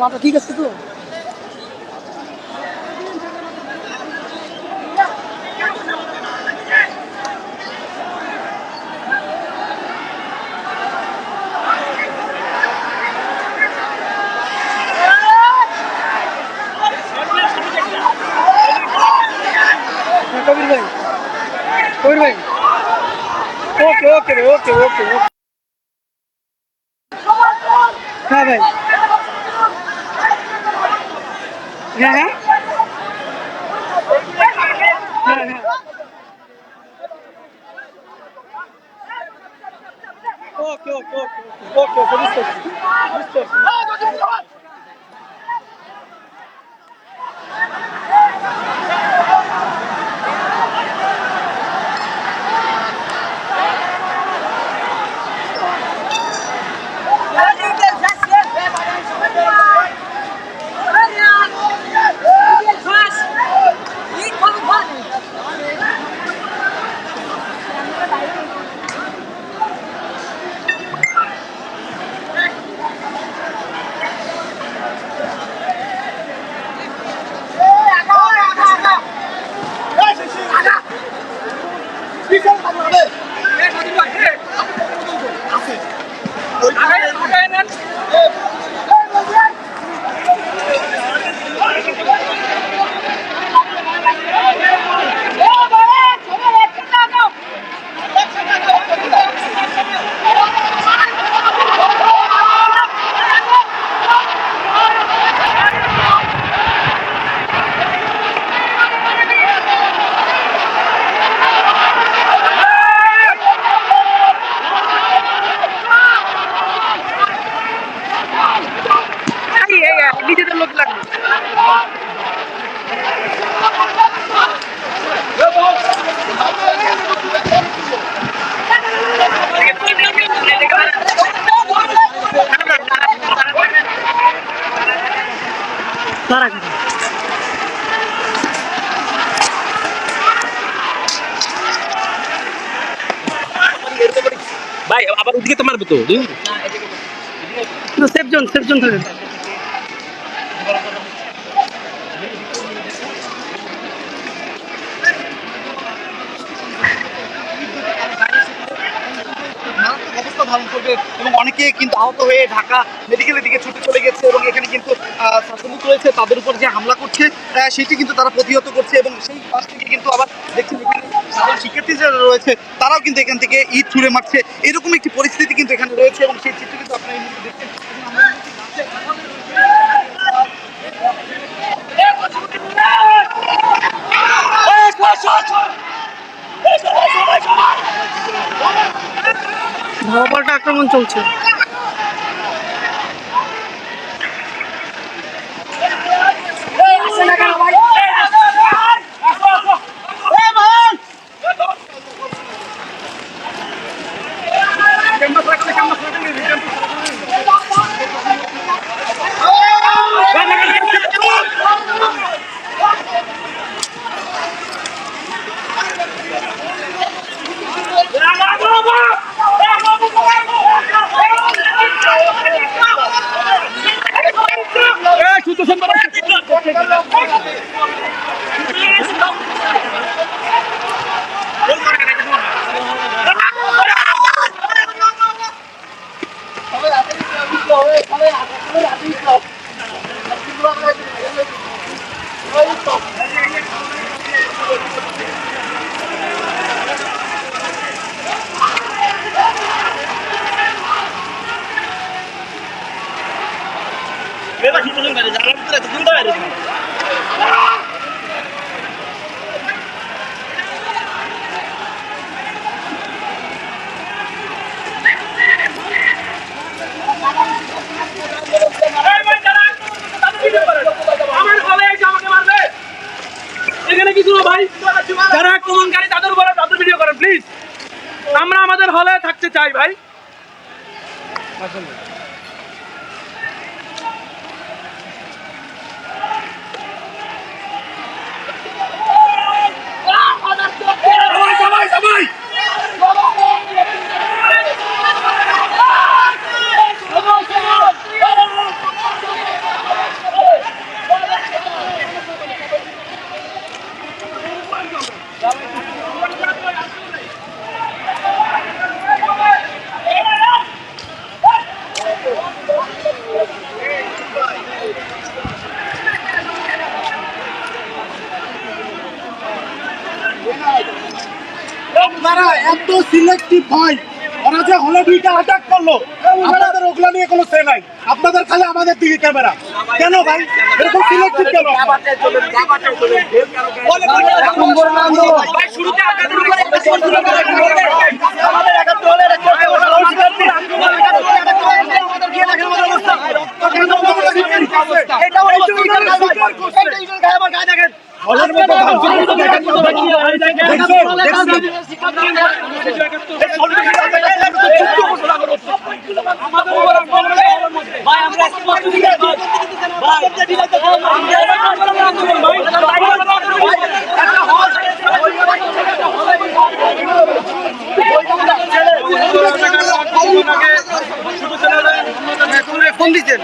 মাথা ঠিক আছে তো? কবির ভাই, কবির ভাই, ওকে ওকে ভাই, ওকে ওকে ওকে। হ্যাঁ ভাই, হ্যাঁ হ্যাঁ হ্যাঁ হ্যাঁ, ওকে ওকে ওকে ওকে ওকে, বুঝতে পারছি, বুঝতে পারছি। নিজেদের লোক লাগবে। ভাই আবার ওদিকে তো মারবে তো সেফজন সেফজন থাকেন। অবস্থা ধারণ করবে এবং অনেকে কিন্তু আহত হয়ে ঢাকা মেডিকেলের দিকে ছুটে চলে গেছে এবং এখানে কিন্তু শাসক রয়েছে তাদের উপর যে হামলা করছে সেটি কিন্তু তারা প্রতিহত করছে এবং সেই পাশ থেকে কিন্তু আবার দেখছেন এখানে সাধারণ শিক্ষার্থী যারা রয়েছে তারাও কিন্তু এখান থেকে ইট ছুঁড়ে মারছে, এরকম একটি পরিস্থিতি কিন্তু এখানে রয়েছে এবং সেই চিত্র কিন্তু আপনারা এই মুহূর্তে দেখছেন। ধাওয়া পাল্টা আক্রমণ চলছে। যারা আক্রমণকারী তাদের উপরে তাদের ভিডিও করেন প্লিজ। আমরা আমাদের হলে থাকতে চাই ভাই। সিলেক্টিভ ভাই, ওরা যে হলে দুইটা অ্যাটাক করলো, আপনাদের ওগুলা নিয়ে কোনো সে নাই, আপনাদের খালি আমাদের দিকে ক্যামেরা। কেন ভাই এরকম সিলেক্টিভ কেন? ফোন দিচ্ছেন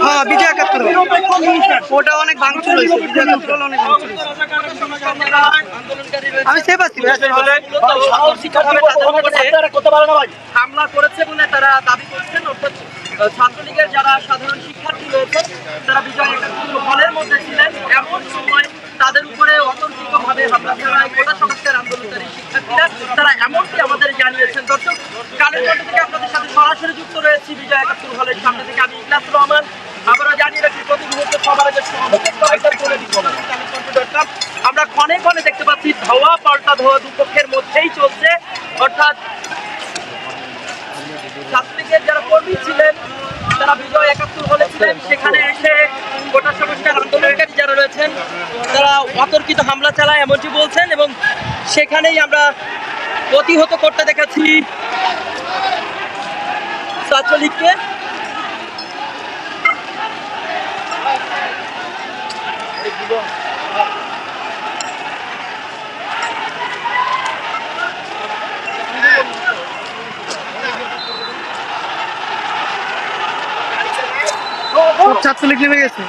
হ্যাঁ বিজয় একাত্তর ওটা অনেক ভাঙচুর হয়েছে বিজয় একাত্তর হলে অনেক ভাঙচুর হয়েছে আমি সেফ আছি হামলা করেছে বলে তারা দাবি করছেন, অর্থাৎ ছাত্রলীগের যারা সাধারণ শিক্ষার্থী রয়েছেন তারা বিজয় একাত্তর হলের মধ্যে ছিলেন, এমন সময় তাদের উপরে অতর্কিতভাবে হামলা চালায় কোটা সংস্কার আন্দোলনকারী শিক্ষার্থীরা, তারা এমনটি আমাদের জানিয়েছেন। দর্শক, কালের কণ্ঠ থেকে আপনাদের সাথে সরাসরি যুক্ত রয়েছি বিজয় একাত্তর হলের সামনে থেকে আমি ইকলাস রহমান। আমরা জানিয়ে রাখি প্রতি মুহূর্তে সবার আগে আমরা ক্ষণে ক্ষণে দেখতে পাচ্ছি ধাওয়া পাল্টা ধাওয়া দুপক্ষের মধ্যেই চলছে, অর্থাৎ ছাত্রলীগের যারা কর্মী ছিলেন তারা বিজয় একাত্তর হলে ছিলেন, সেখানে এসে কোটা সংস্কার আন্দোলনকারী যারা রয়েছেন তারা অতর্কিত হামলা চালায় এমনটি বলছেন, এবং সেখানেই আমরা প্রতিহত করতে দেখাচ্ছি ছাত্রলীগকে। ছাত্রলীগ নেমে গেছে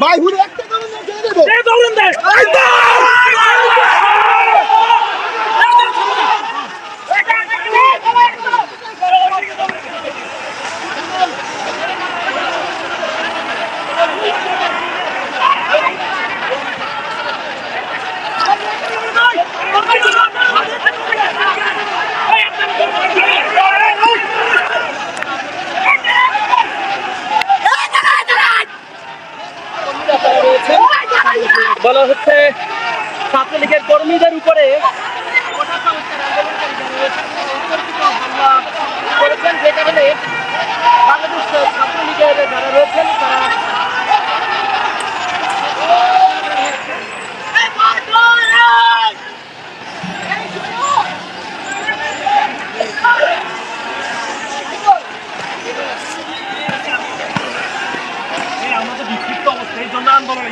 ভাই হুড়ে একটা দৌড় দেবো। বলা হচ্ছে ছাত্রলীগের কর্মীদের উপরে হামলা করেছেন, যে কারণে বাংলাদেশ ছাত্রলীগের যারা রয়েছেন তারা আমাদের বিক্ষিপ্ত অবস্থা, এই জন্য আন্দোলন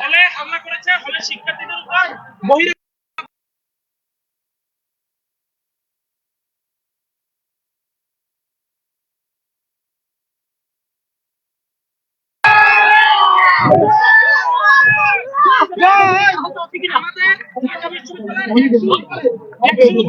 হলে হামলা করেছে, হলে শিক্ষার্থীদের উপর বহির আমাদের ঢাকা বিশ্ববিদ্যালয়ের আমাদেরকে